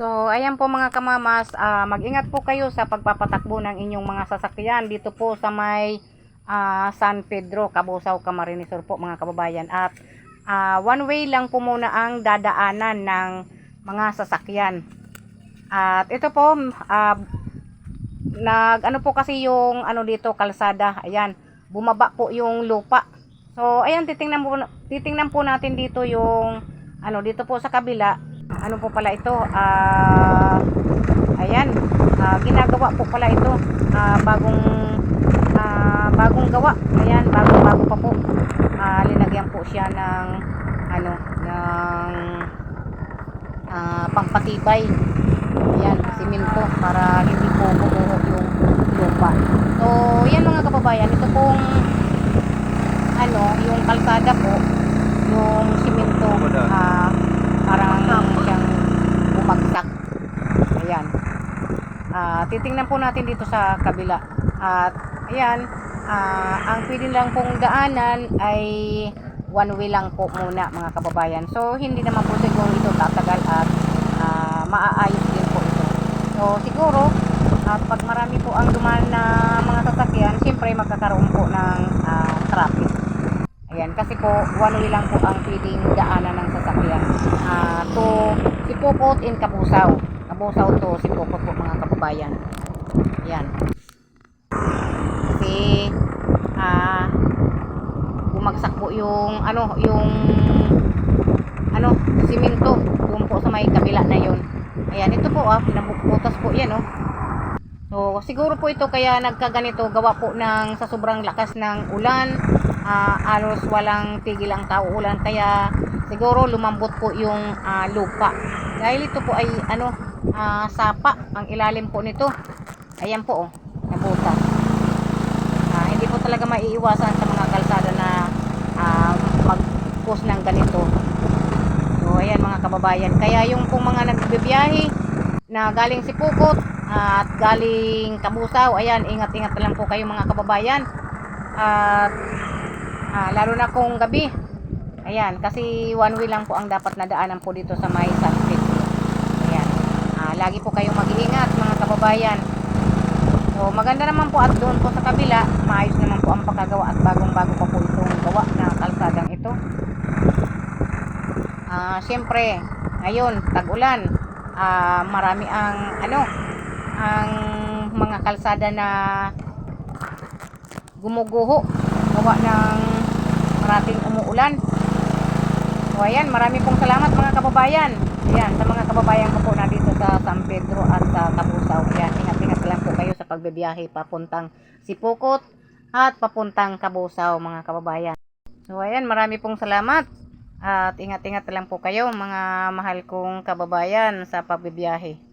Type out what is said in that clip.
So, ayan po mga kamamas, mag-ingat po kayo sa pagpapatakbo ng inyong mga sasakyan dito po sa may San Pedro, Cabusao, Camarines Sur po mga kababayan. At one way lang po muna ang dadaanan ng mga sasakyan. At ito po, ano po kasi yung ano dito, kalsada, ayan, bumaba po yung lupa. So, ayan, titingnan po natin dito yung ano dito po sa kabila. Ano po pala ito, ayan, ginagawa po pala ito, bagong gawa, ayan, bago pa po, linagyan po siya ng ano, ng pangpatibay, ayan, simento para hindi po bumuho yung lupa. So, yan mga kababayan, ito pong ano, yung kalsada po, yung simento, parang siyang bumagsak. Ayan. Titingnan po natin dito sa kabila. At ayan, ang pwede lang pong daanan ay one way lang po muna mga kababayan. So hindi naman po siguro ito tatagal at maaayos din po ito. So siguro pag marami po ang dumaan na mga sasakyan, siyempre magkakaroon po ng traffic. Ayan, kasi po one way lang po ang pwedeng daanan ng sasakyan to Sipokot in Cabusao. Cabusao to Sipokot po mga kababayan. Ayan. Kasi bumagsak po yung simento doon po sa may kabila na yun. Ayan, ito po nabubutas po yan So siguro po ito kaya nagkaganito, gawa po ng sa sobrang lakas ng ulan, alos walang tigil ang tauulan, kaya siguro lumambot po yung lupa. Dahil ito po ay sapa ang ilalim po nito. Ayan po nabutas. Hindi po talaga maiiwasan sa mga kalsada na mag-post ng ganito. So ayan mga kababayan, kaya yung pong mga nagbibiyahe na galing Sipokot at galing Cabusao, ayan, ingat-ingat lang po kayo mga kababayan. At lalo na kung gabi, ayan, kasi one way lang po ang dapat na daanan po dito sa may San Pedro. Ayan, lagi po kayong mag-iingat mga kababayan. So maganda naman po at doon po sa kabila, maayos naman po ang pagkagawa at bagong-bago pa po itong gawa na kalsadang ito. Siyempre ngayon tag-ulan, marami ang mga kalsada na gumuguho, gawa ng maraming umuulan. So ayan, marami pong salamat mga kababayan. Ayan, sa mga kababayan ko po na dito sa San Pedro at sa Cabusao. Ayan, ingat-ingat lang po kayo sa pagbibiyahe papuntang Sipokot at papuntang Cabusao mga kababayan. So ayan, marami pong salamat at ingat-ingat lang po kayo mga mahal kong kababayan sa pagbibiyahe.